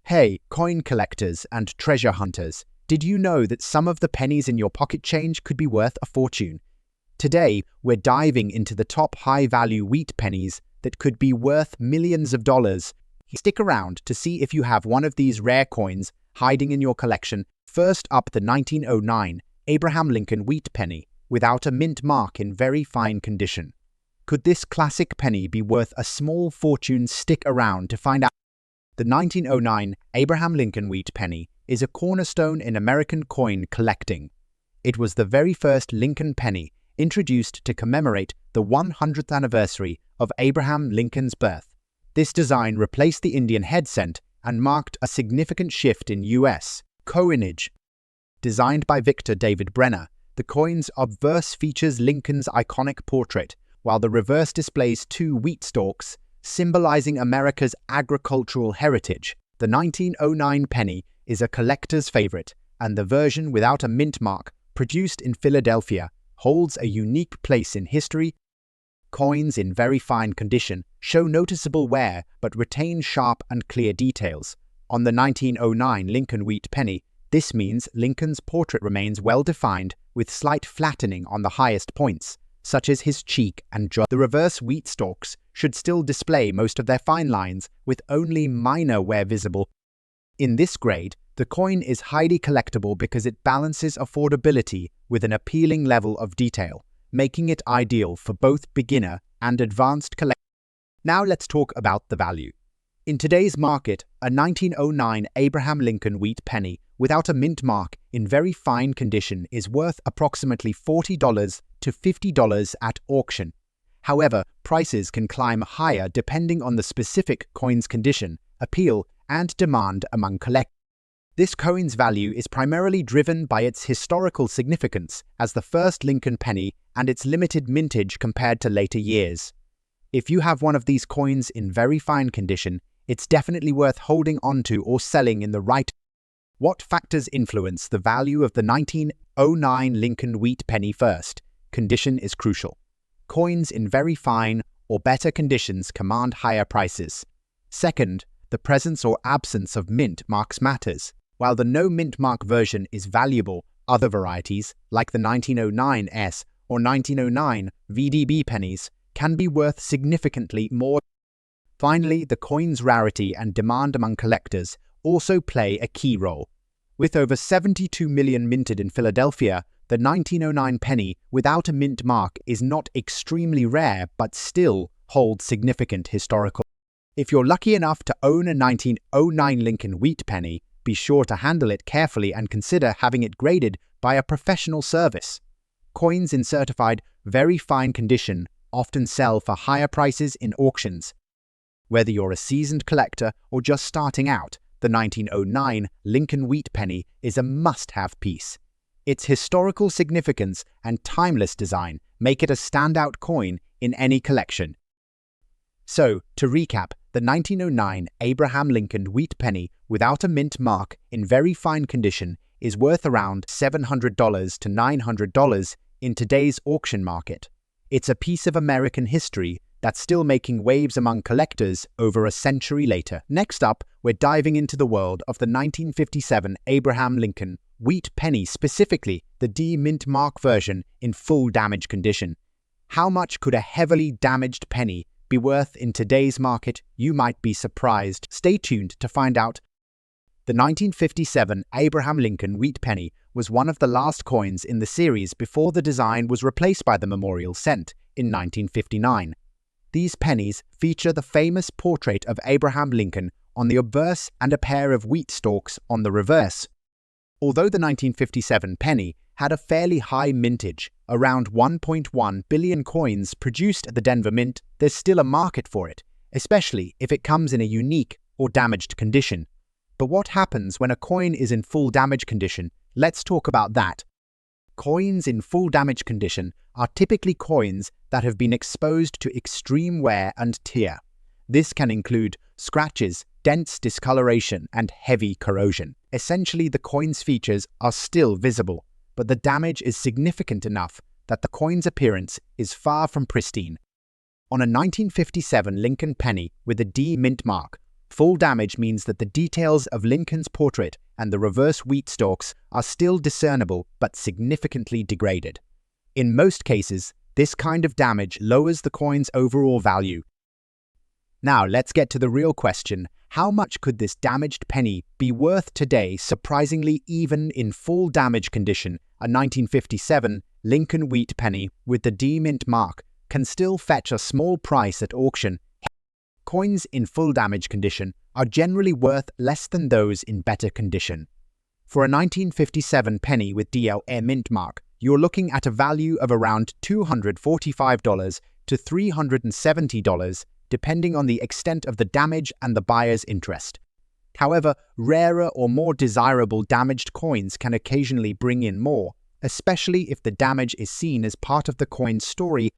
Hey, coin collectors and treasure hunters, did you know that some of the pennies in your pocket change could be worth a fortune? Today, we're diving into the top high-value wheat pennies that could be worth millions of dollars. Stick around to see if you have one of these rare coins hiding in your collection. First up, the 1909 Abraham Lincoln wheat penny, without a mint mark, in very fine condition. Could this classic penny be worth a small fortune? Stick around to find out. The 1909 Abraham Lincoln wheat penny is a cornerstone in American coin collecting. It was the very first Lincoln penny introduced to commemorate the 100th anniversary of Abraham Lincoln's birth. This design replaced the Indian head cent and marked a significant shift in U.S. coinage. Designed by Victor David Brenner, the coin's obverse features Lincoln's iconic portrait, while the reverse displays two wheat stalks, symbolizing America's agricultural heritage. The 1909 penny is a collector's favorite, and the version without a mint mark, produced in Philadelphia, holds a unique place in history. Coins in very fine condition show noticeable wear but retain sharp and clear details. On the 1909 Lincoln wheat penny, this means Lincoln's portrait remains well-defined with slight flattening on the highest points, such as his cheek and jaw. The reverse wheat stalks should still display most of their fine lines, with only minor wear visible. In this grade, the coin is highly collectible because it balances affordability with an appealing level of detail, making it ideal for both beginner and advanced collectors. Now let's talk about the value. In today's market, a 1909 Abraham Lincoln wheat penny without a mint mark in very fine condition is worth approximately $40 to $50 at auction. However, prices can climb higher depending on the specific coin's condition, appeal, and demand among collectors. This coin's value is primarily driven by its historical significance as the first Lincoln penny and its limited mintage compared to later years. If you have one of these coins in very fine condition, it's definitely worth holding onto or selling in the right. What factors influence the value of the 1909 Lincoln wheat penny? First, condition is crucial. Coins in very fine or better conditions command higher prices. Second, the presence or absence of mint marks matters. While the no mint mark version is valuable, other varieties, like the 1909 S or 1909 VDB pennies, can be worth significantly more. Finally, the coin's rarity and demand among collectors also play a key role. With over 72 million minted in Philadelphia, the 1909 penny without a mint mark is not extremely rare but still holds significant historical. If you're lucky enough to own a 1909 Lincoln wheat penny, be sure to handle it carefully and consider having it graded by a professional service. Coins in certified, very fine condition often sell for higher prices in auctions. Whether you're a seasoned collector or just starting out, the 1909 Lincoln wheat penny is a must-have piece. Its historical significance and timeless design make it a standout coin in any collection. So, to recap, the 1909 Abraham Lincoln wheat penny without a mint mark in very fine condition is worth around $700 to $900 in today's auction market. It's a piece of American history that's still making waves among collectors over a century later. Next up, we're diving into the world of the 1957 Abraham Lincoln wheat penny, specifically the D mint mark version in full damage condition. How much could a heavily damaged penny be worth in today's market? You might be surprised. Stay tuned to find out. The 1957 Abraham Lincoln wheat penny was one of the last coins in the series before the design was replaced by the memorial cent in 1959. These pennies feature the famous portrait of Abraham Lincoln on the obverse and a pair of wheat stalks on the reverse. Although the 1957 penny had a fairly high mintage, around 1.1 billion coins produced at the Denver Mint, there's still a market for it, especially if it comes in a unique or damaged condition. But what happens when a coin is in full damage condition? Let's talk about that. Coins in full damage condition are typically coins that have been exposed to extreme wear and tear. This can include scratches, dents, discoloration, and heavy corrosion. Essentially, the coin's features are still visible, but the damage is significant enough that the coin's appearance is far from pristine. On a 1957 Lincoln penny with a D mint mark, Full damage means that the details of Lincoln's portrait and the reverse wheat stalks are still discernible but significantly degraded. In most cases, this kind of damage lowers the coin's overall value. Now let's get to the real question. How much could this damaged penny be worth today? Surprisingly, even in full damage condition, a 1957 Lincoln wheat penny with the D mint mark can still fetch a small price at auction. Coins in full damage condition are generally worth less than those in better condition. For a 1957 penny with DLA mint mark, you're looking at a value of around $245 to $370, depending on the extent of the damage and the buyer's interest. However, rarer or more desirable damaged coins can occasionally bring in more, especially if the damage is seen as part of the coin's story.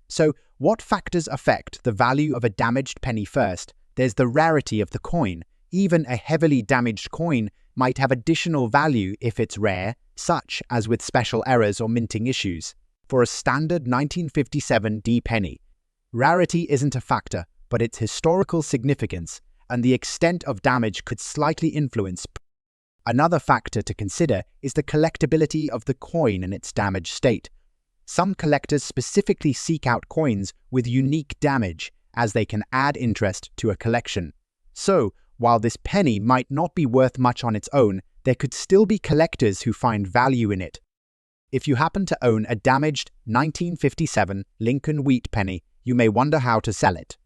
So, what factors affect the value of a damaged penny? First, there's the rarity of the coin. Even a heavily damaged coin might have additional value if it's rare, such as with special errors or minting issues. For a standard 1957 D penny, rarity isn't a factor, but its historical significance and the extent of damage could slightly influence. Another factor to consider is the collectability of the coin and its damaged state. Some collectors specifically seek out coins with unique damage, as they can add interest to a collection. So, while this penny might not be worth much on its own, there could still be collectors who find value in it. If you happen to own a damaged 1957 Lincoln wheat penny, you may wonder how to sell it.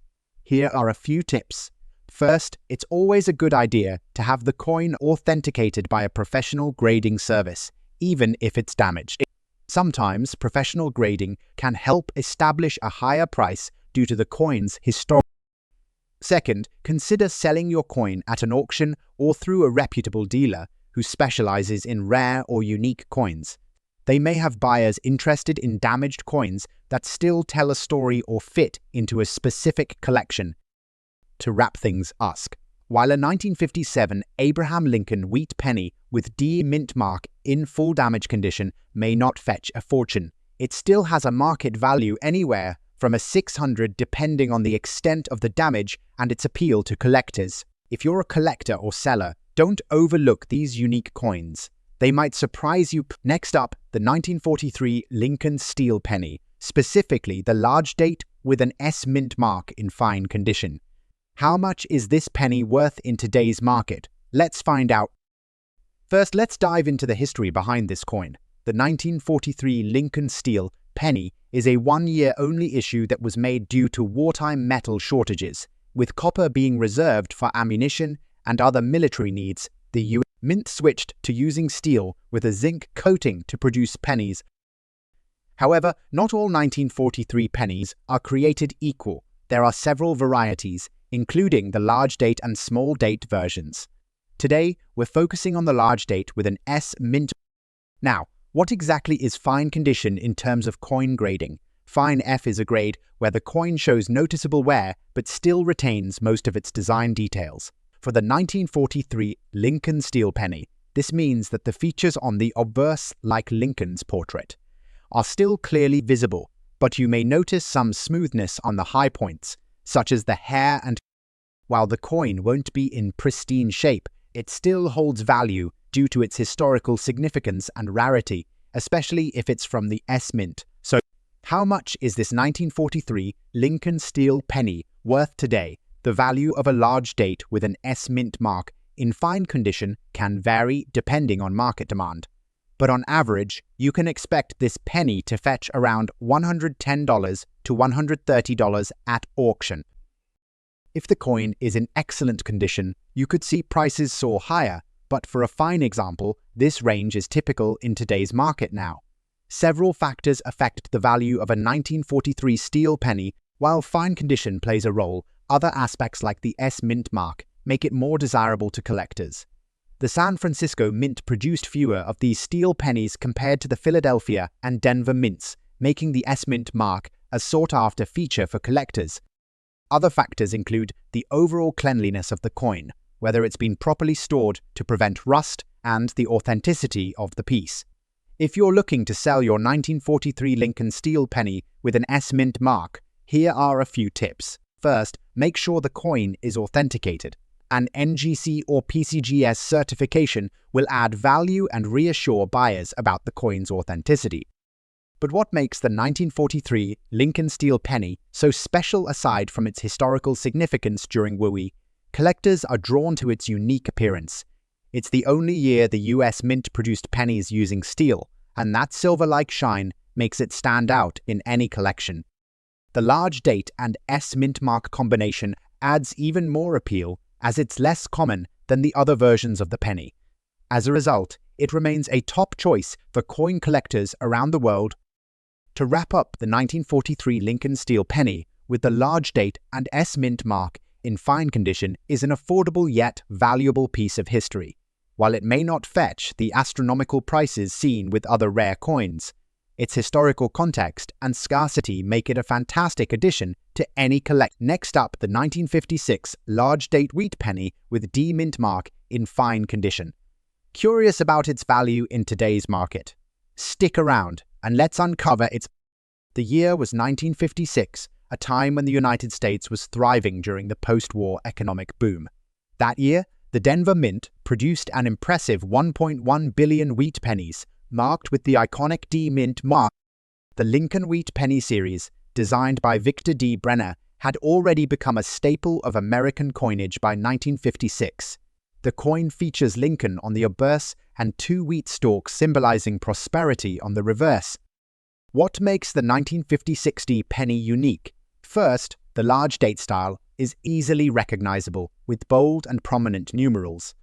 Here are a few tips. First, it's always a good idea to have the coin authenticated by a professional grading service, even if it's damaged. Sometimes professional grading can help establish a higher price due to the coin's history. Second, consider selling your coin at an auction or through a reputable dealer who specializes in rare or unique coins. They may have buyers interested in damaged coins that still tell a story or fit into a specific collection. To wrap things up, while a 1957 Abraham Lincoln wheat penny with D mint mark in full damage condition may not fetch a fortune, it still has a market value anywhere from a $600 depending on the extent of the damage and its appeal to collectors. If you're a collector or seller, don't overlook these unique coins. They might surprise you. Next up, the 1943 Lincoln steel penny, specifically the large date with an S mint mark in fine condition. How much is this penny worth in today's market? Let's find out. First, let's dive into the history behind this coin. The 1943 Lincoln steel penny is a one-year-only issue that was made due to wartime metal shortages. With copper being reserved for ammunition and other military needs, the U.S. Mint switched to using steel with a zinc coating to produce pennies. However, not all 1943 pennies are created equal. There are several varieties, including the large date and small date versions. Today, we're focusing on the large date with an S mint. Now, what exactly is fine condition in terms of coin grading? Fine F is a grade where the coin shows noticeable wear but still retains most of its design details. For the 1943 Lincoln steel penny, this means that the features on the obverse, like Lincoln's portrait, are still clearly visible, but you may notice some smoothness on the high points, such as the hair, and while the coin won't be in pristine shape, it still holds value due to its historical significance and rarity, especially if it's from the S mint. So, how much is this 1943 Lincoln steel penny worth today? The value of a large date with an S mint mark in fine condition can vary depending on market demand. But on average, you can expect this penny to fetch around $110 to $130 at auction. If the coin is in excellent condition, you could see prices soar higher, but for a fine example, this range is typical in today's market now. Several factors affect the value of a 1943 steel penny. While fine condition plays a role, other aspects like the S mint mark make it more desirable to collectors. The San Francisco Mint produced fewer of these steel pennies compared to the Philadelphia and Denver mints, making the S mint mark a sought-after feature for collectors. Other factors include the overall cleanliness of the coin, whether it's been properly stored to prevent rust, and the authenticity of the piece. If you're looking to sell your 1943 Lincoln steel penny with an S mint mark, here are a few tips. First, make sure the coin is authenticated. An NGC or PCGS certification will add value and reassure buyers about the coin's authenticity. But what makes the 1943 Lincoln Steel penny so special aside from its historical significance during WUI? Collectors are drawn to its unique appearance. It's the only year the US Mint produced pennies using steel, and that silver-like shine makes it stand out in any collection. The large date and S mint mark combination adds even more appeal as it's less common than the other versions of the penny. As a result, it remains a top choice for coin collectors around the world. To wrap up the 1943 Lincoln Steel penny with the large date and S mint mark in fine condition is an affordable yet valuable piece of history. While it may not fetch the astronomical prices seen with other rare coins, its historical context and scarcity make it a fantastic addition to any collect. Next up, the 1956 large date wheat penny with D mint mark in fine condition. Curious about its value in today's market? Stick around and let's uncover its. The year was 1956, a time when the United States was thriving during the post-war economic boom. That year, the Denver Mint produced an impressive 1.1 billion wheat pennies, marked with the iconic D mint mark. The Lincoln Wheat Penny series, designed by Victor D. Brenner, had already become a staple of American coinage by 1956. The coin features Lincoln on the obverse and two wheat stalks symbolizing prosperity on the reverse. What makes the 1956 D penny unique? First, the large date style is easily recognizable with bold and prominent numerals.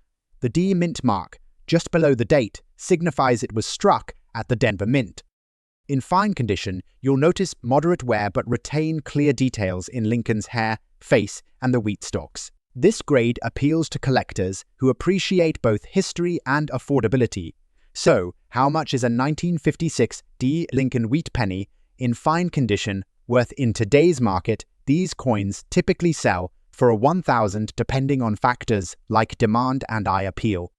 The D mint mark, just below the date, signifies it was struck at the Denver Mint. In fine condition, you'll notice moderate wear but retain clear details in Lincoln's hair, face, and the wheat stalks. This grade appeals to collectors who appreciate both history and affordability. So, how much is a 1956 D Lincoln Wheat Penny in fine condition worth in today's market? These coins typically sell for $1,000 depending on factors like demand and eye appeal.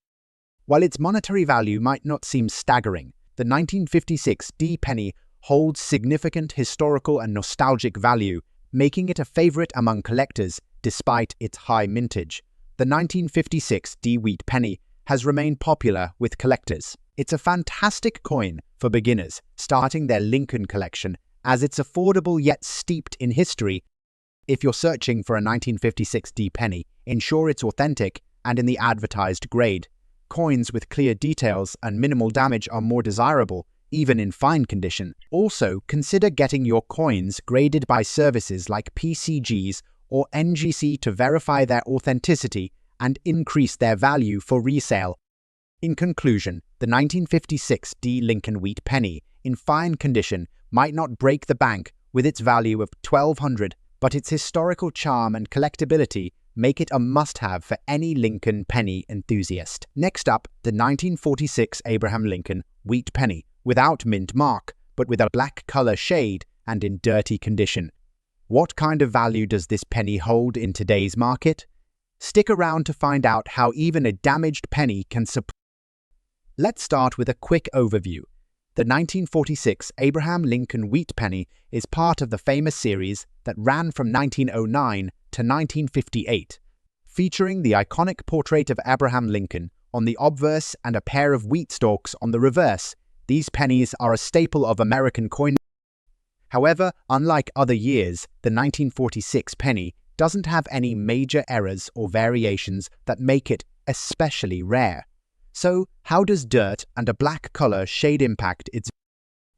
While its monetary value might not seem staggering, the 1956 D penny holds significant historical and nostalgic value, making it a favorite among collectors despite its high mintage. The 1956 D wheat penny has remained popular with collectors. It's a fantastic coin for beginners starting their Lincoln collection, as it's affordable yet steeped in history. If you're searching for a 1956 D penny, ensure it's authentic and in the advertised grade. Coins with clear details and minimal damage are more desirable, even in fine condition. Also, consider getting your coins graded by services like PCGs or NGC to verify their authenticity and increase their value for resale. In conclusion, the 1956 D Lincoln Wheat Penny in fine condition might not break the bank with its value of $1,200, but its historical charm and collectability make it a must-have for any Lincoln penny enthusiast. Next up, the 1946 Abraham Lincoln Wheat Penny, without mint mark, but with a black color shade and in dirty condition. What kind of value does this penny hold in today's market? Stick around to find out how even a damaged penny can support. Let's start with a quick overview. The 1946 Abraham Lincoln Wheat Penny is part of the famous series that ran from 1909 to 1958, featuring the iconic portrait of Abraham Lincoln on the obverse and a pair of wheat stalks on the reverse. These pennies are a staple of American coin. However, unlike other years, the 1946 penny doesn't have any major errors or variations that make it especially rare. So, how does dirt and a black color shade impact its?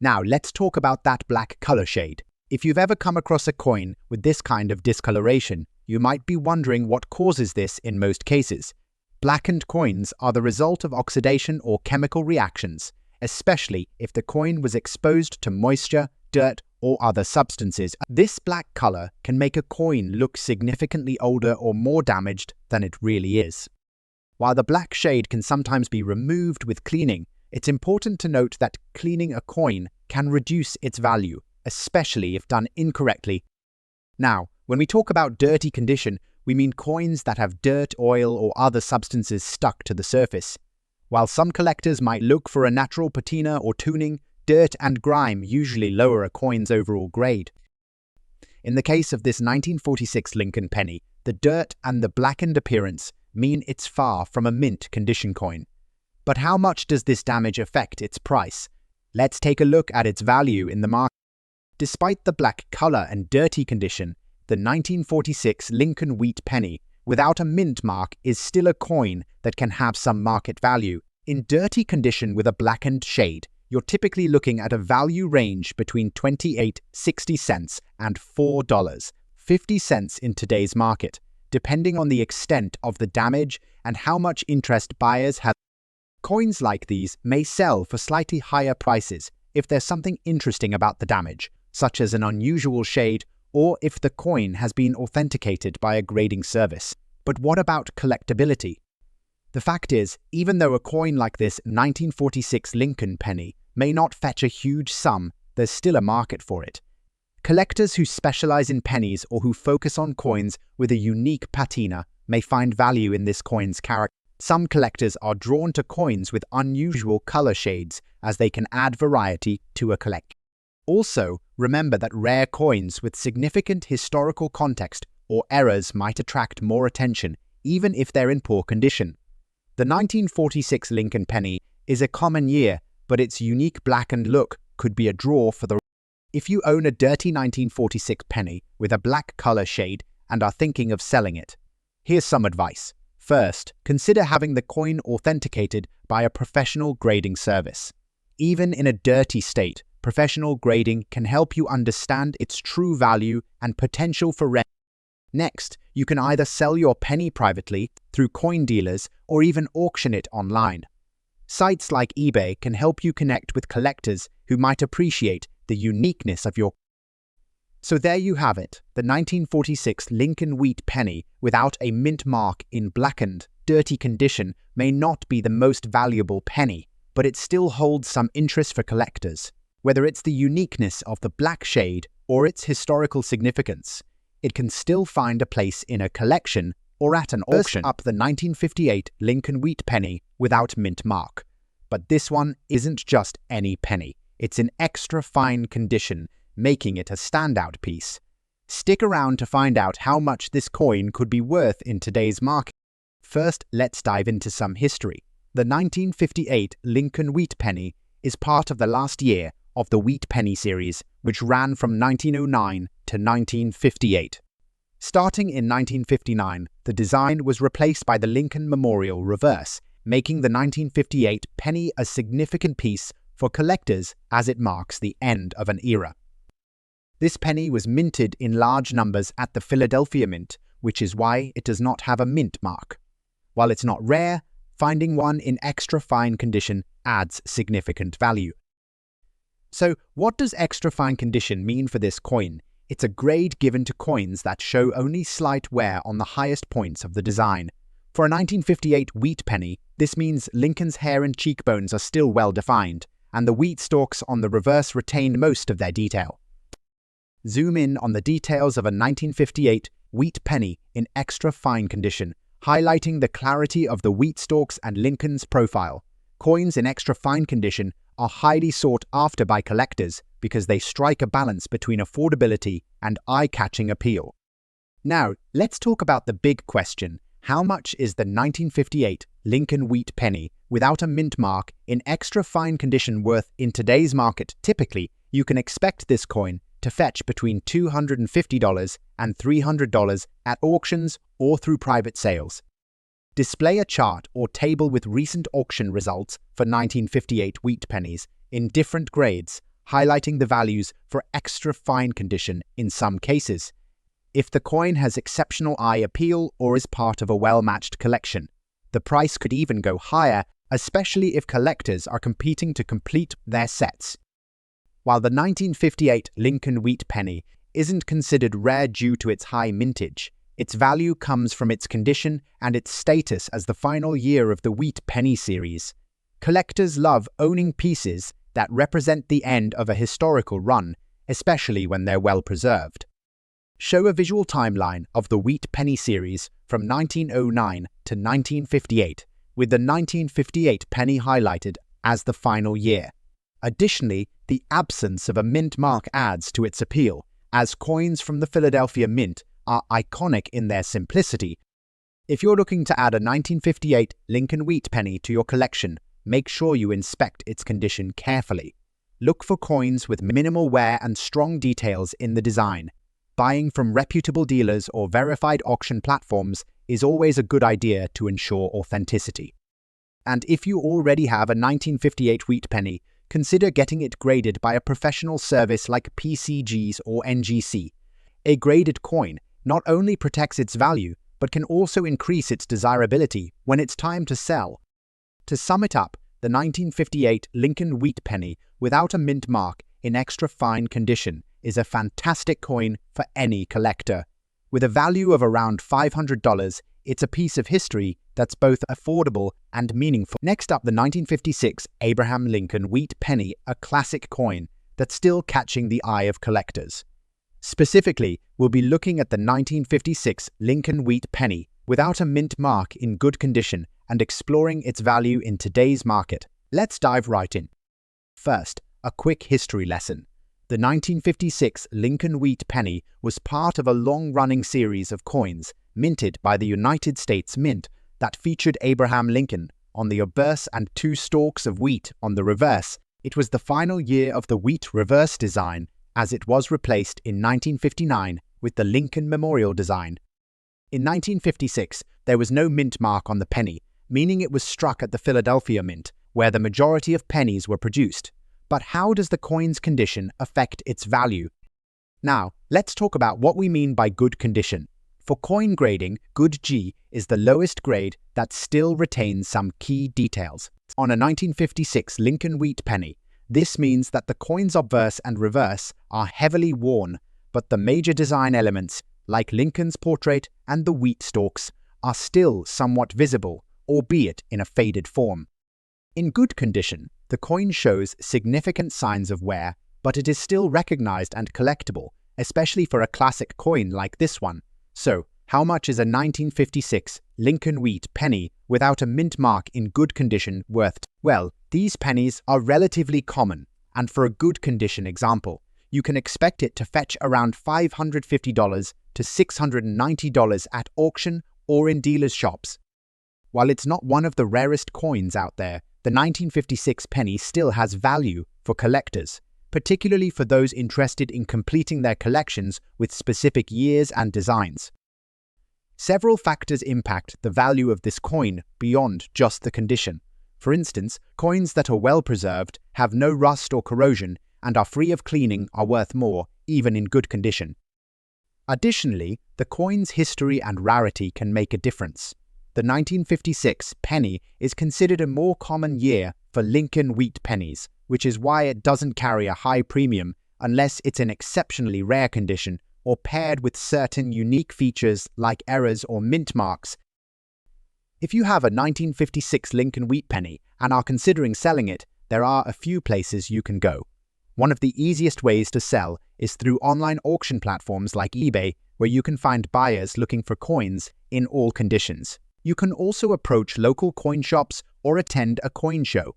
Now, let's talk about that black color shade. If you've ever come across a coin with this kind of discoloration, you might be wondering what causes this in most cases. Blackened coins are the result of oxidation or chemical reactions, especially if the coin was exposed to moisture, dirt, or other substances. This black color can make a coin look significantly older or more damaged than it really is. While the black shade can sometimes be removed with cleaning, it's important to note that cleaning a coin can reduce its value, especially if done incorrectly. Now, when we talk about dirty condition, we mean coins that have dirt, oil, or other substances stuck to the surface. While some collectors might look for a natural patina or tuning, dirt and grime usually lower a coin's overall grade. In the case of this 1946 Lincoln penny, the dirt and the blackened appearance mean it's far from a mint condition coin. But how much does this damage affect its price? Let's take a look at its value in the market. Despite the black color and dirty condition, the 1946 Lincoln wheat penny without a mint mark is still a coin that can have some market value. In dirty condition with a blackened shade, you're typically looking at a value range between 28.60 cents and $4.50 cents in today's market, depending on the extent of the damage and how much interest buyers have. Coins like these may sell for slightly higher prices if there's something interesting about the damage, such as an unusual shade, or if the coin has been authenticated by a grading service. But what about collectability? The fact is, even though a coin like this 1946 Lincoln penny may not fetch a huge sum, there's still a market for it. Collectors who specialize in pennies or who focus on coins with a unique patina may find value in this coin's character. Some collectors are drawn to coins with unusual color shades as they can add variety to a collection. Also, remember that rare coins with significant historical context or errors might attract more attention, even if they're in poor condition. The 1946 Lincoln penny is a common year, but its unique blackened look could be a draw for the. If you own a dirty 1946 penny with a black color shade and are thinking of selling it, here's some advice. First, consider having the coin authenticated by a professional grading service. Even in a dirty state, professional grading can help you understand its true value and potential for rent. Next, you can either sell your penny privately through coin dealers or even auction it online. Sites like eBay can help you connect with collectors who might appreciate the uniqueness of your. So there you have it, the 1946 Lincoln wheat penny without a mint mark in blackened, dirty condition may not be the most valuable penny, but it still holds some interest for collectors. Whether it's the uniqueness of the black shade or its historical significance, it can still find a place in a collection or at an auction. Up the 1958 Lincoln wheat penny without mint mark. But this one isn't just any penny. It's in extra fine condition, making it a standout piece. Stick around to find out how much this coin could be worth in today's market. First, let's dive into some history. The 1958 Lincoln wheat penny is part of the last year of the wheat penny series, which ran from 1909 to 1958. Starting in 1959, the design was replaced by the Lincoln Memorial reverse, making the 1958 penny a significant piece for collectors as it marks the end of an era. This penny was minted in large numbers at the Philadelphia Mint, which is why it does not have a mint mark. While it's not rare, finding one in extra fine condition adds significant value. So, what does extra fine condition mean for this coin? It's a grade given to coins that show only slight wear on the highest points of the design. For a 1958 wheat penny, this means Lincoln's hair and cheekbones are still well defined, and the wheat stalks on the reverse retain most of their detail. Zoom in on the details of a 1958 wheat penny in extra fine condition, highlighting the clarity of the wheat stalks and Lincoln's profile. Coins in extra fine condition are highly sought after by collectors because they strike a balance between affordability and eye-catching appeal. Now, let's talk about the big question. How much is the 1958 Lincoln wheat penny without a mint mark in extra fine condition worth in today's market? Typically, you can expect this coin to fetch between $250 and $300 at auctions or through private sales. Display a chart or table with recent auction results for 1958 wheat pennies in different grades, highlighting the values for extra fine condition in some cases. If the coin has exceptional eye appeal or is part of a well-matched collection, the price could even go higher, especially if collectors are competing to complete their sets. While the 1958 Lincoln wheat penny isn't considered rare due to its high mintage, its value comes from its condition and its status as the final year of the wheat penny series. Collectors love owning pieces that represent the end of a historical run, especially when they're well preserved. Show a visual timeline of the wheat penny series from 1909 to 1958, with the 1958 penny highlighted as the final year. Additionally, the absence of a mint mark adds to its appeal, as coins from the Philadelphia Mint are iconic in their simplicity. If you're looking to add a 1958 Lincoln Wheat penny to your collection, make sure you inspect its condition carefully. Look for coins with minimal wear and strong details in the design. Buying from reputable dealers or verified auction platforms is always a good idea to ensure authenticity. And if you already have a 1958 wheat penny, consider getting it graded by a professional service like PCGs or NGC. A graded coin not only protects its value, but can also increase its desirability when it's time to sell. To sum it up, the 1958 Lincoln Wheat penny without a mint mark in extra fine condition is a fantastic coin for any collector. With a value of around $500, it's a piece of history that's both affordable and meaningful. Next up, the 1956 Abraham Lincoln Wheat penny, a classic coin that's still catching the eye of collectors. Specifically, we'll be looking at the 1956 Lincoln Wheat penny without a mint mark in good condition and exploring its value in today's market. Let's dive right in. First, a quick history lesson. The 1956 Lincoln Wheat penny was part of a long-running series of coins minted by the United States Mint that featured Abraham Lincoln on the obverse and 2 stalks of wheat on the reverse. It was the final year of the wheat reverse design, as it was replaced in 1959 with the Lincoln Memorial design. In 1956, there was no mint mark on the penny, meaning it was struck at the Philadelphia Mint, where the majority of pennies were produced. But how does the coin's condition affect its value? Now, let's talk about what we mean by good condition. For coin grading, good G is the lowest grade that still retains some key details. On a 1956 Lincoln Wheat penny, this means that the coin's obverse and reverse are heavily worn, but the major design elements, like Lincoln's portrait and the wheat stalks, are still somewhat visible, albeit in a faded form. In good condition, the coin shows significant signs of wear, but it is still recognized and collectible, especially for a classic coin like this one. So, how much is a 1956 Lincoln Wheat penny without a mint mark in good condition worth? Well, these pennies are relatively common, and for a good condition example, you can expect it to fetch around $550 to $690 at auction or in dealers' shops. While it's not one of the rarest coins out there, the 1956 penny still has value for collectors, particularly for those interested in completing their collections with specific years and designs. Several factors impact the value of this coin beyond just the condition. For instance, coins that are well preserved, have no rust or corrosion, and are free of cleaning are worth more, even in good condition. Additionally, the coin's history and rarity can make a difference. The 1956 penny is considered a more common year for Lincoln Wheat pennies, which is why it doesn't carry a high premium unless it's in exceptionally rare condition or paired with certain unique features like errors or mint marks. If you have a 1956 Lincoln Wheat penny and are considering selling it, there are a few places you can go. One of the easiest ways to sell is through online auction platforms like eBay, where you can find buyers looking for coins in all conditions. You can also approach local coin shops or attend a coin show,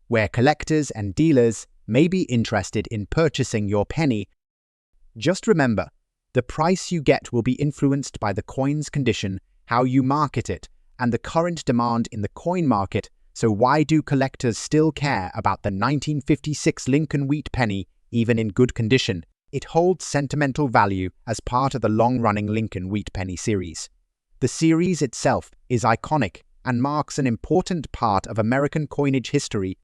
where collectors and dealers may be interested in purchasing your penny. Just remember, the price you get will be influenced by the coin's condition, how you market it, and the current demand in the coin market. So why do collectors still care about the 1956 Lincoln Wheat penny, even in good condition? It holds sentimental value as part of the long-running Lincoln Wheat penny series. The series itself is iconic and marks an important part of American coinage history.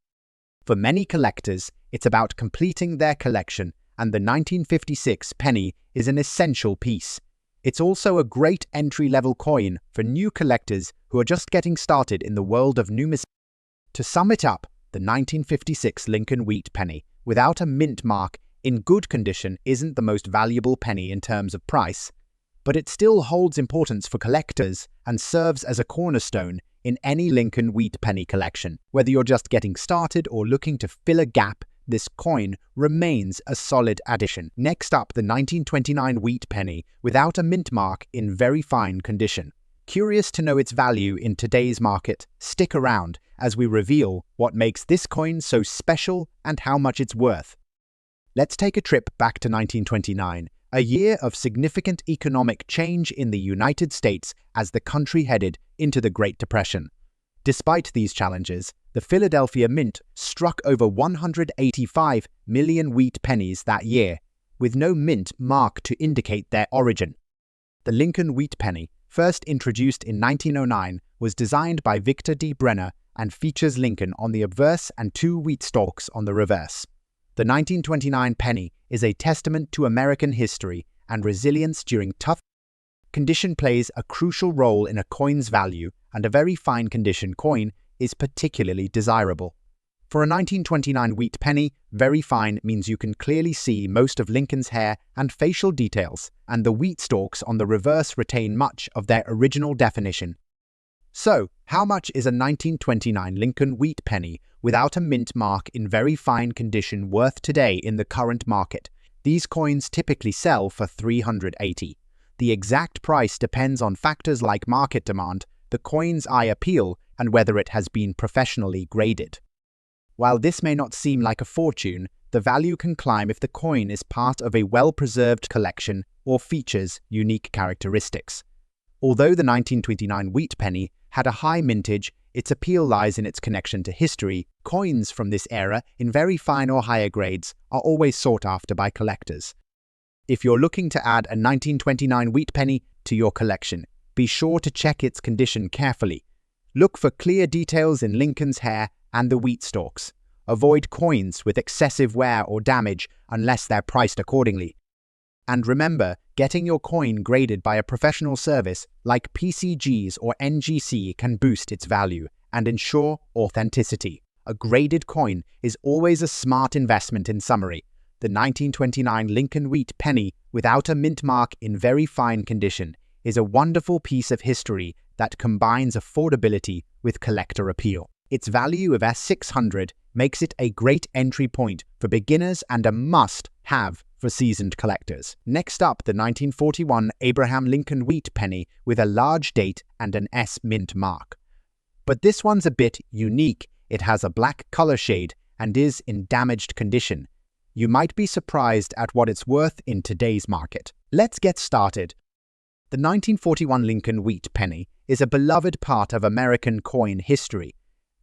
For many collectors, it's about completing their collection, and the 1956 penny is an essential piece. It's also a great entry-level coin for new collectors who are just getting started in the world of numismatics. To sum it up, the 1956 Lincoln Wheat penny, without a mint mark, in good condition, isn't the most valuable penny in terms of price, but it still holds importance for collectors and serves as a cornerstone in any Lincoln Wheat penny collection. Whether you're just getting started or looking to fill a gap, this coin remains a solid addition. Next up, the 1929 Wheat penny, without a mint mark in very fine condition. Curious to know its value in today's market? Stick around as we reveal what makes this coin so special and how much it's worth. Let's take a trip back to 1929, a year of significant economic change in the United States as the country headed into the Great Depression. Despite these challenges, the Philadelphia Mint struck over 185 million wheat pennies that year, with no mint mark to indicate their origin. The Lincoln wheat penny, first introduced in 1909, was designed by Victor D. Brenner and features Lincoln on the obverse and 2 wheat stalks on the reverse. The 1929 penny is a testament to American history and resilience during tough condition. Plays a crucial role in a coin's value, and a very fine condition coin is particularly desirable. For a 1929 wheat penny, very fine means you can clearly see most of Lincoln's hair and facial details, and the wheat stalks on the reverse retain much of their original definition. So, how much is a 1929 Lincoln wheat penny without a mint mark in very fine condition worth today in the current market? These coins typically sell for $380. The exact price depends on factors like market demand, the coin's eye appeal, and whether it has been professionally graded. While this may not seem like a fortune, the value can climb if the coin is part of a well-preserved collection or features unique characteristics. Although the 1929 wheat penny had a high mintage, its appeal lies in its connection to history. Coins from this era in very fine or higher grades are always sought after by collectors. If you're looking to add a 1929 wheat penny to your collection, be sure to check its condition carefully. Look for clear details in Lincoln's hair and the wheat stalks. Avoid coins with excessive wear or damage unless they're priced accordingly. And remember, getting your coin graded by a professional service like PCGs or NGC can boost its value and ensure authenticity. A graded coin is always a smart investment. In summary, the 1929 Lincoln wheat penny without a mint mark in very fine condition is a wonderful piece of history that combines affordability with collector appeal. Its value of $600 makes it a great entry point for beginners and a must-have for seasoned collectors. Next up, the 1941 Abraham Lincoln wheat penny with a large date and an S mint mark. But this one's a bit unique. It has a black color shade and is in damaged condition. You might be surprised at what it's worth in today's market. Let's get started. The 1941 Lincoln wheat penny is a beloved part of American coin history.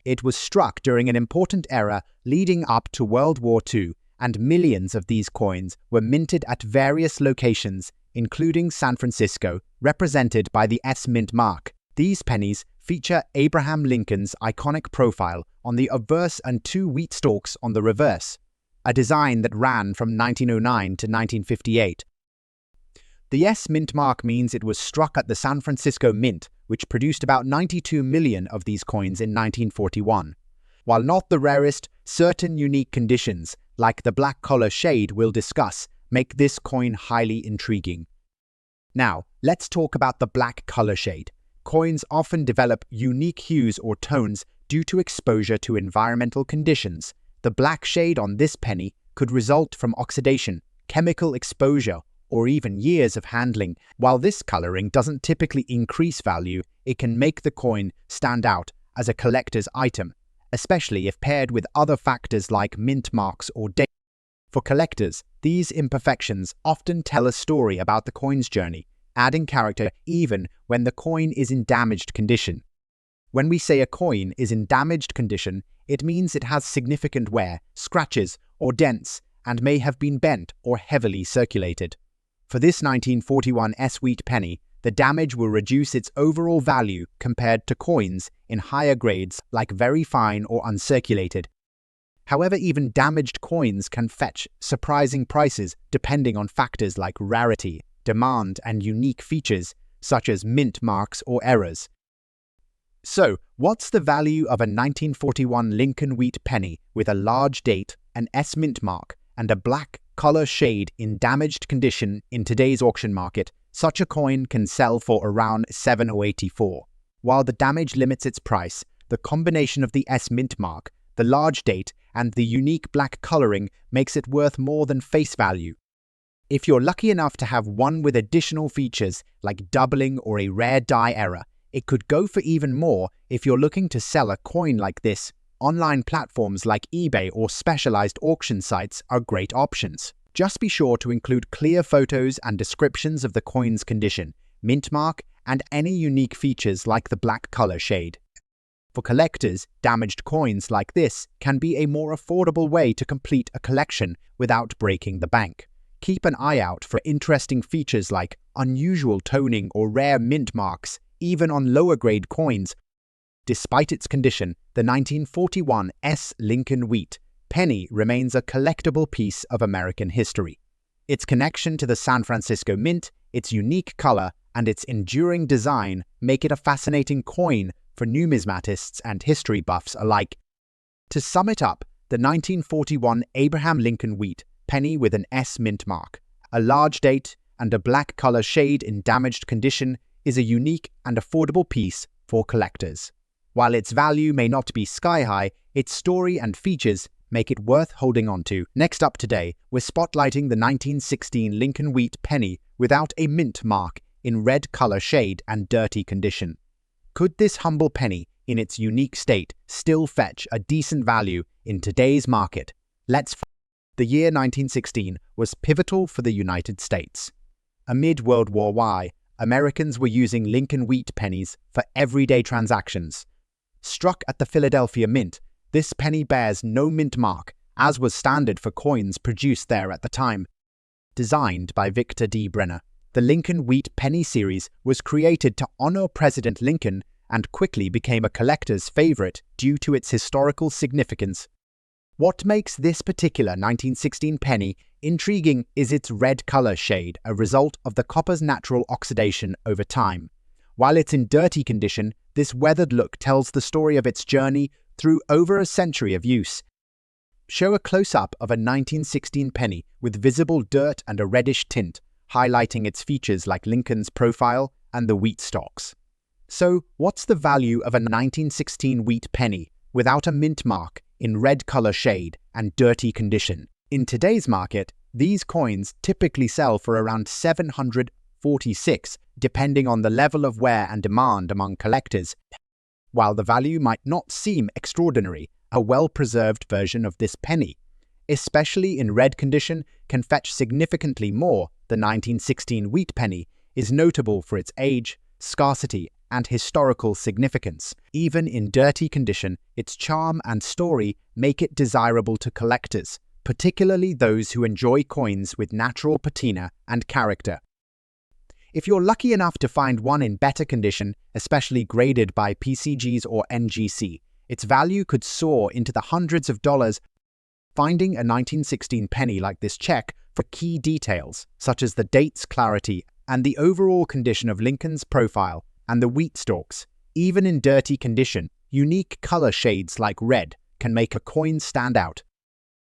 It was struck during an important era leading up to World War II, and millions of these coins were minted at various locations, including San Francisco, represented by the S mint mark. These pennies feature Abraham Lincoln's iconic profile on the obverse and 2 wheat stalks on the reverse, a design that ran from 1909 to 1958. The S mint mark means it was struck at the San Francisco Mint, which produced about 92 million of these coins in 1941. While not the rarest, certain unique conditions, like the black color shade we'll discuss, make this coin highly intriguing. Now, let's talk about the black color shade. Coins often develop unique hues or tones due to exposure to environmental conditions. The black shade on this penny could result from oxidation, chemical exposure, or even years of handling. While this coloring doesn't typically increase value, it can make the coin stand out as a collector's item, especially if paired with other factors like mint marks or date. For collectors, these imperfections often tell a story about the coin's journey, adding character even when the coin is in damaged condition. When we say a coin is in damaged condition, it means it has significant wear, scratches, or dents, and may have been bent or heavily circulated. For this 1941 S wheat penny, the damage will reduce its overall value compared to coins in higher grades like very fine or uncirculated. However, even damaged coins can fetch surprising prices depending on factors like rarity, demand, and unique features such as mint marks or errors. So, what's the value of a 1941 Lincoln wheat penny with a large date, an S mint mark, and a black color shade in damaged condition in today's auction market? Such a coin can sell for around $784. While the damage limits its price, the combination of the S mint mark, the large date, and the unique black coloring makes it worth more than face value. If you're lucky enough to have one with additional features like doubling or a rare die error, it could go for even more. If you're looking to sell a coin like this, online platforms like eBay or specialized auction sites are great options. Just be sure to include clear photos and descriptions of the coin's condition, mint mark, and any unique features like the black color shade. For collectors, damaged coins like this can be a more affordable way to complete a collection without breaking the bank. Keep an eye out for interesting features like unusual toning or rare mint marks, even on lower-grade coins. Despite its condition, the 1941 S. Lincoln Wheat penny remains a collectible piece of American history. Its connection to the San Francisco Mint, its unique color, and its enduring design make it a fascinating coin for numismatists and history buffs alike. To sum it up, the 1941 Abraham Lincoln Wheat penny with an S mint mark, a large date, and a black color shade in damaged condition is a unique and affordable piece for collectors. While its value may not be sky-high, its story and features make it worth holding on to. Next up today, we're spotlighting the 1916 Lincoln Wheat penny without a mint mark in red color shade and dirty condition. Could this humble penny, in its unique state, still fetch a decent value in today's market? The year 1916 was pivotal for the United States. Amid World War I, Americans were using Lincoln Wheat pennies for everyday transactions. Struck at the Philadelphia Mint, this penny bears no mint mark, as was standard for coins produced there at the time. Designed by Victor D. Brenner, the Lincoln Wheat penny series was created to honor President Lincoln and quickly became a collector's favorite due to its historical significance. What makes this particular 1916 penny intriguing is its red color shade, a result of the copper's natural oxidation over time. While it's in dirty condition, this weathered look tells the story of its journey through over a century of use. Show a close-up of a 1916 penny with visible dirt and a reddish tint, highlighting its features like Lincoln's profile and the wheat stalks. So, what's the value of a 1916 wheat penny without a mint mark in red color shade and dirty condition? In today's market, these coins typically sell for around $746, depending on the level of wear and demand among collectors. While the value might not seem extraordinary, a well-preserved version of this penny, especially in red condition, can fetch significantly more. The 1916 wheat penny is notable for its age, scarcity, and historical significance. Even in dirty condition, its charm and story make it desirable to collectors, particularly those who enjoy coins with natural patina and character. If you're lucky enough to find one in better condition, especially graded by PCGs or NGC, its value could soar into the hundreds of dollars. Finding a 1916 penny like this, check for key details, such as the date's clarity and the overall condition of Lincoln's profile and the wheat stalks. Even in dirty condition, unique color shades like red can make a coin stand out.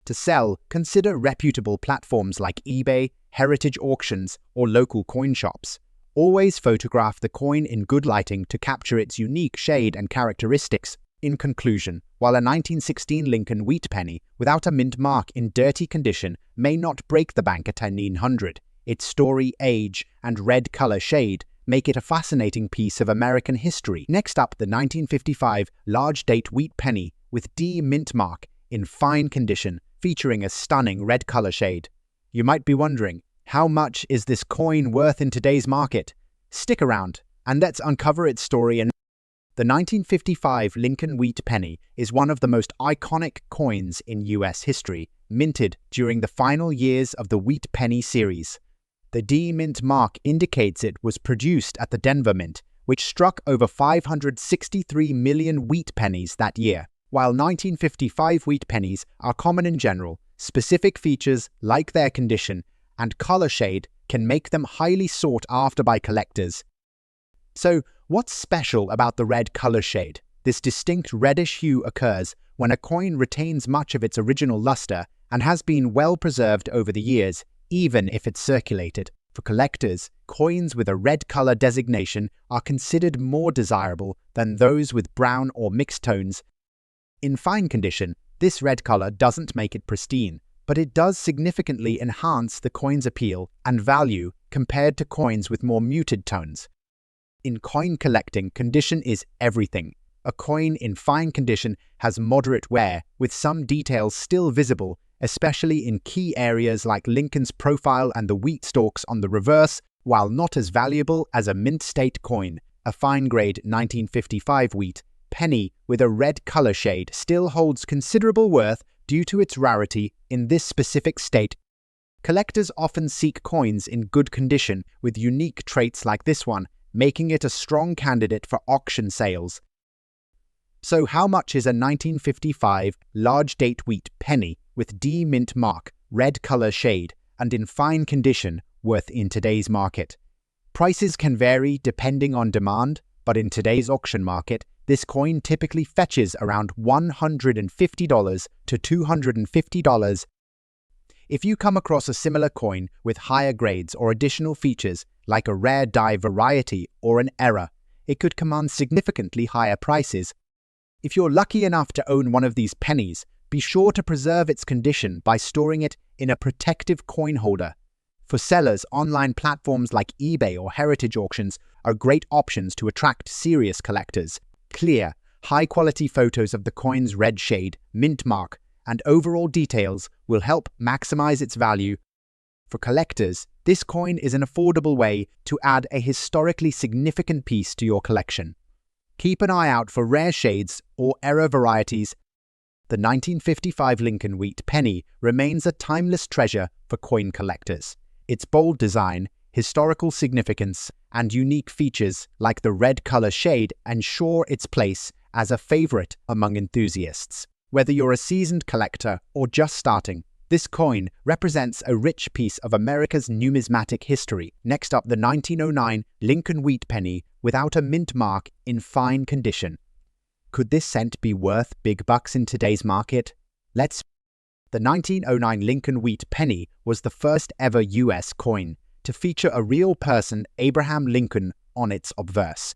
To sell, consider reputable platforms like eBay, heritage auctions, or local coin shops. Always photograph the coin in good lighting to capture its unique shade and characteristics. In conclusion, while a 1916 Lincoln Wheat penny without a mint mark in dirty condition may not break the bank at 1900, its story, age, and red color shade make it a fascinating piece of American history. Next up, the 1955 large date wheat penny with D mint mark in fine condition, featuring a stunning red color shade. You might be wondering, how much is this coin worth in today's market? Stick around, and let's uncover its story. The 1955 Lincoln Wheat penny is one of the most iconic coins in U.S. history, minted during the final years of the Wheat penny series. The D mint mark indicates it was produced at the Denver Mint, which struck over 563 million wheat pennies that year. While 1955 wheat pennies are common in general, specific features like their condition and color shade can make them highly sought after by collectors. So, what's special about the red color shade? This distinct reddish hue occurs when a coin retains much of its original luster and has been well preserved over the years, even if it's circulated. For collectors, coins with a red color designation are considered more desirable than those with brown or mixed tones. In fine condition, this red color doesn't make it pristine, but it does significantly enhance the coin's appeal and value compared to coins with more muted tones. In coin collecting, condition is everything. A coin in fine condition has moderate wear, with some details still visible, especially in key areas like Lincoln's profile and the wheat stalks on the reverse. While not as valuable as a mint state coin, a fine-grade 1955 wheat penny with a red color shade still holds considerable worth due to its rarity in this specific state. Collectors often seek coins in good condition with unique traits like this one, making it a strong candidate for auction sales. So how much is a 1955 large date wheat penny with D mint mark, red color shade, and in fine condition worth in today's market? Prices can vary depending on demand, but in today's auction market, this coin typically fetches around $150 to $250. If you come across a similar coin with higher grades or additional features, like a rare die variety or an error, it could command significantly higher prices. If you're lucky enough to own one of these pennies, be sure to preserve its condition by storing it in a protective coin holder. For sellers, online platforms like eBay or heritage auctions are great options to attract serious collectors. Clear, high-quality photos of the coin's red shade, mint mark, and overall details will help maximize its value. For collectors, this coin is an affordable way to add a historically significant piece to your collection. Keep an eye out for rare shades or error varieties. The 1955 Lincoln wheat penny remains a timeless treasure for coin collectors. Its bold design, historical significance, and unique features like the red color shade ensure its place as a favorite among enthusiasts. Whether you're a seasoned collector or just starting, this coin represents a rich piece of America's numismatic history. Next up, the 1909 Lincoln wheat penny without a mint mark in fine condition. Could this cent be worth big bucks in today's market? The 1909 Lincoln wheat penny was the first ever U.S. coin to feature a real person, Abraham Lincoln, on its obverse.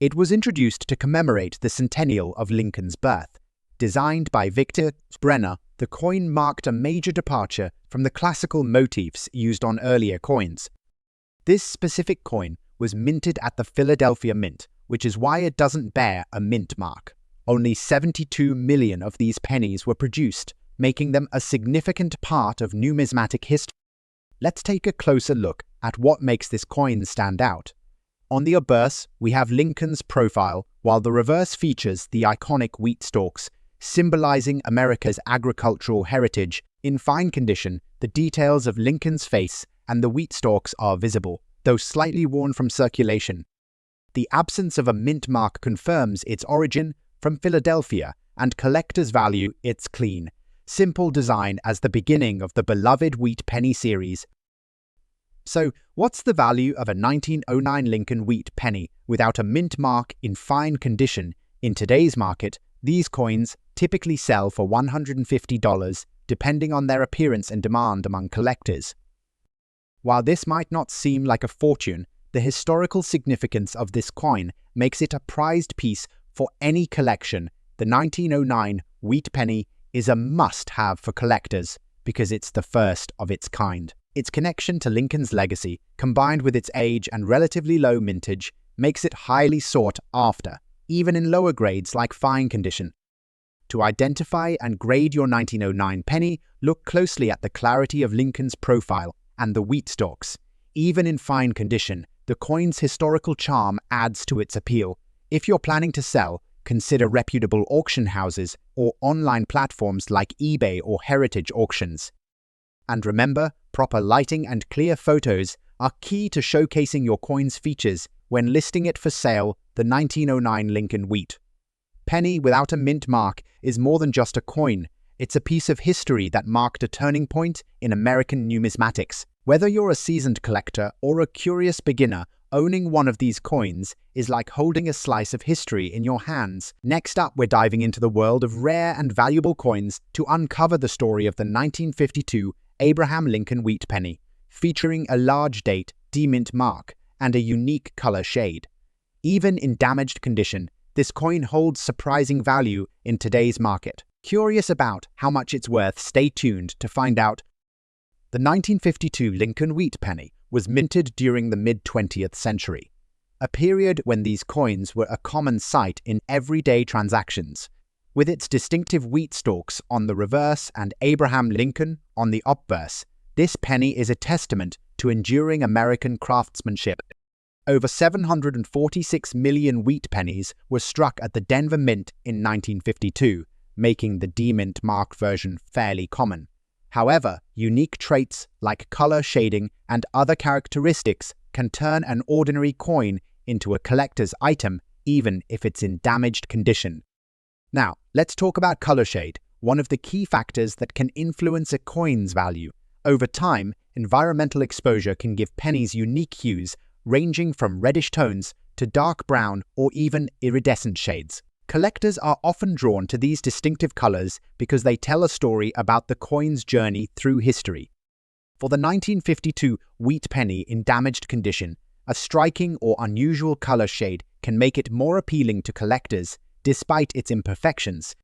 It was introduced to commemorate the centennial of Lincoln's birth. Designed by Victor Brenner, the coin marked a major departure from the classical motifs used on earlier coins. This specific coin was minted at the Philadelphia Mint, which is why it doesn't bear a mint mark. Only 72 million of these pennies were produced, making them a significant part of numismatic history. Let's take a closer look at what makes this coin stand out. On the obverse, we have Lincoln's profile, while the reverse features the iconic wheat stalks, symbolizing America's agricultural heritage. In fine condition, the details of Lincoln's face and the wheat stalks are visible, though slightly worn from circulation. The absence of a mint mark confirms its origin from Philadelphia, and collectors value its clean, simple design as the beginning of the beloved wheat penny series. So, what's the value of a 1909 Lincoln wheat penny without a mint mark in fine condition? In today's market, these coins typically sell for $150, depending on their appearance and demand among collectors. While this might not seem like a fortune, the historical significance of this coin makes it a prized piece for any collection. The 1909 wheat penny is a must-have for collectors because it's the first of its kind. Its connection to Lincoln's legacy, combined with its age and relatively low mintage, makes it highly sought after, even in lower grades like fine condition. To identify and grade your 1909 penny, look closely at the clarity of Lincoln's profile and the wheat stalks. Even in fine condition, the coin's historical charm adds to its appeal. If you're planning to sell, consider reputable auction houses or online platforms like eBay or heritage auctions. And remember, proper lighting and clear photos are key to showcasing your coin's features when listing it for sale. The 1909 Lincoln wheat penny without a mint mark is more than just a coin. It's a piece of history that marked a turning point in American numismatics. Whether you're a seasoned collector or a curious beginner, owning one of these coins is like holding a slice of history in your hands. Next up, we're diving into the world of rare and valuable coins to uncover the story of the 1952 Abraham Lincoln wheat penny, featuring a large date, D-mint mark, and a unique color shade. Even in damaged condition, this coin holds surprising value in today's market. Curious about how much it's worth? Stay tuned to find out. The 1952 Lincoln wheat penny was minted during the mid-20th century, a period when these coins were a common sight in everyday transactions. With its distinctive wheat stalks on the reverse and Abraham Lincoln on the obverse, this penny is a testament to enduring American craftsmanship. Over 746 million wheat pennies were struck at the Denver Mint in 1952, making the D-Mint mark version fairly common. However, unique traits like color shading and other characteristics can turn an ordinary coin into a collector's item, even if it's in damaged condition. Now, let's talk about color shade, one of the key factors that can influence a coin's value. Over time, environmental exposure can give pennies unique hues, ranging from reddish tones to dark brown or even iridescent shades. Collectors are often drawn to these distinctive colors because they tell a story about the coin's journey through history. For the 1952 wheat penny in damaged condition, a striking or unusual color shade can make it more appealing to collectors despite its imperfections.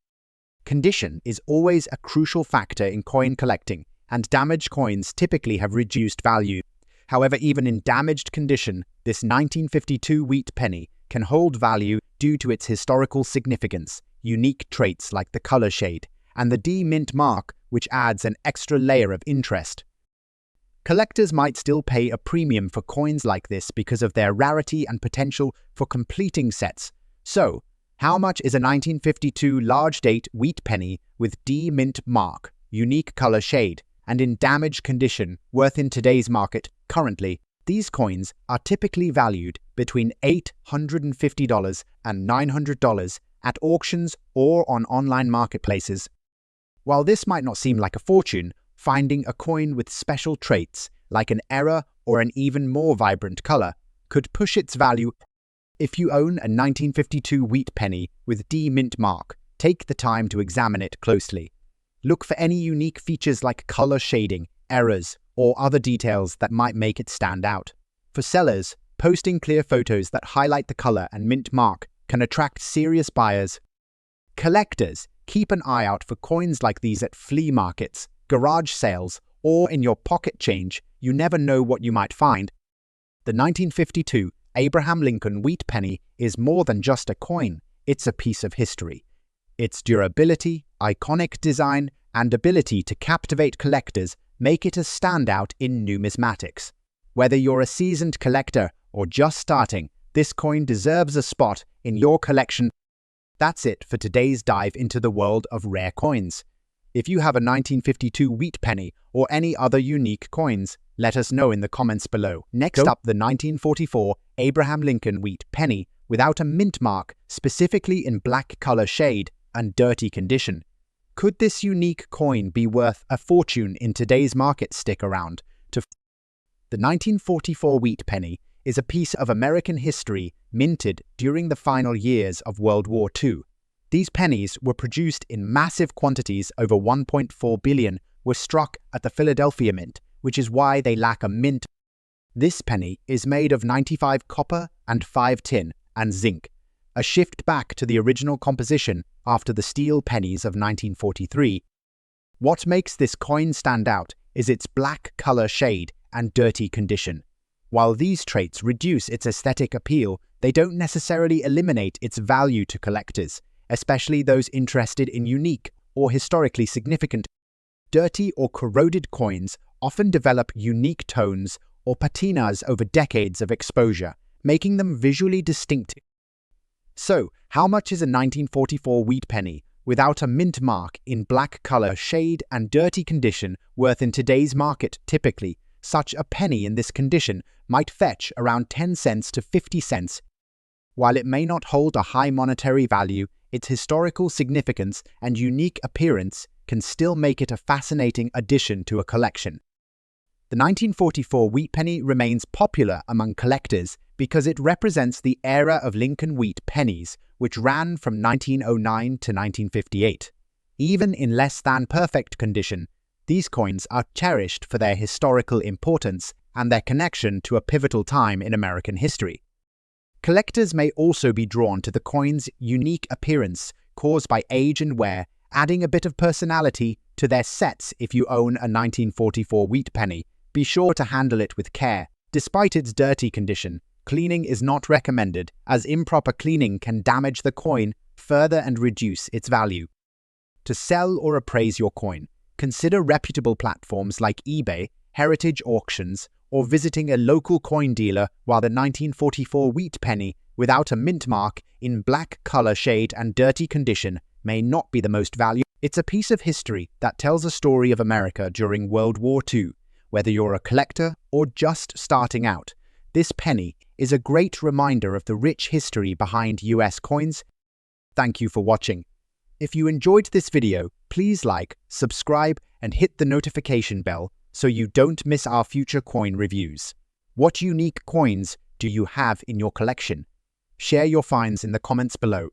Condition is always a crucial factor in coin collecting, and damaged coins typically have reduced value. However, even in damaged condition, this 1952 wheat penny can hold value due to its historical significance, unique traits like the color shade, and the D-Mint mark, which adds an extra layer of interest. Collectors might still pay a premium for coins like this because of their rarity and potential for completing sets. So, how much is a 1952 large-date wheat penny with D-Mint mark, unique color shade, and in damaged condition worth in today's market? Currently, these coins are typically valued between $850 and $900 at auctions or on online marketplaces. While this might not seem like a fortune, finding a coin with special traits, like an error or an even more vibrant color, could push its value. If you own a 1952 wheat penny with D-Mint mark, take the time to examine it closely. Look for any unique features like color shading, errors, or other details that might make it stand out. For sellers, posting clear photos that highlight the color and mint mark can attract serious buyers. Collectors, keep an eye out for coins like these at flea markets, garage sales, or in your pocket change. You never know what you might find. The 1952 Abraham Lincoln wheat penny is more than just a coin, it's a piece of history. Its durability, iconic design, and ability to captivate collectors make it a standout in numismatics. Whether you're a seasoned collector or just starting, this coin deserves a spot in your collection. That's it for today's dive into the world of rare coins. If you have a 1952 wheat penny or any other unique coins, let us know in the comments below. Next up, the 1944 Abraham Lincoln wheat penny without a mint mark, specifically in black color shade and dirty condition. Could this unique coin be worth a fortune in today's market? Stick around. The 1944 wheat penny is a piece of American history minted during the final years of World War II. These pennies were produced in massive quantities. Over 1.4 billion were struck at the Philadelphia Mint, which is why they lack a mint. This penny is made of 95 copper and 5 tin and zinc, a shift back to the original composition after the steel pennies of 1943. What makes this coin stand out is its black color shade and dirty condition. While these traits reduce its aesthetic appeal, they don't necessarily eliminate its value to collectors, especially those interested in unique or historically significant. Dirty or corroded coins often develop unique tones or patinas over decades of exposure, making them visually distinct. So, how much is a 1944 wheat penny without a mint mark in black color shade and dirty condition worth in today's market? Typically, such a penny in this condition might fetch around 10 cents to 50 cents. While it may not hold a high monetary value, its historical significance and unique appearance can still make it a fascinating addition to a collection. The 1944 wheat penny remains popular among collectors because it represents the era of Lincoln wheat pennies, which ran from 1909 to 1958. Even in less than perfect condition, these coins are cherished for their historical importance and their connection to a pivotal time in American history. Collectors may also be drawn to the coin's unique appearance caused by age and wear, adding a bit of personality to their sets. If you own a 1944 wheat penny, be sure to handle it with care. Despite its dirty condition, cleaning is not recommended, as improper cleaning can damage the coin further and reduce its value. To sell or appraise your coin, consider reputable platforms like eBay, heritage auctions, or visiting a local coin dealer. While the 1944 wheat penny without a mint mark, in black color shade and dirty condition, may not be the most valuable, it's a piece of history that tells a story of America during World War II. Whether you're a collector or just starting out, this penny is a great reminder of the rich history behind US coins. Thank you for watching. If you enjoyed this video, please like, subscribe, and hit the notification bell so you don't miss our future coin reviews. What unique coins do you have in your collection? Share your finds in the comments below.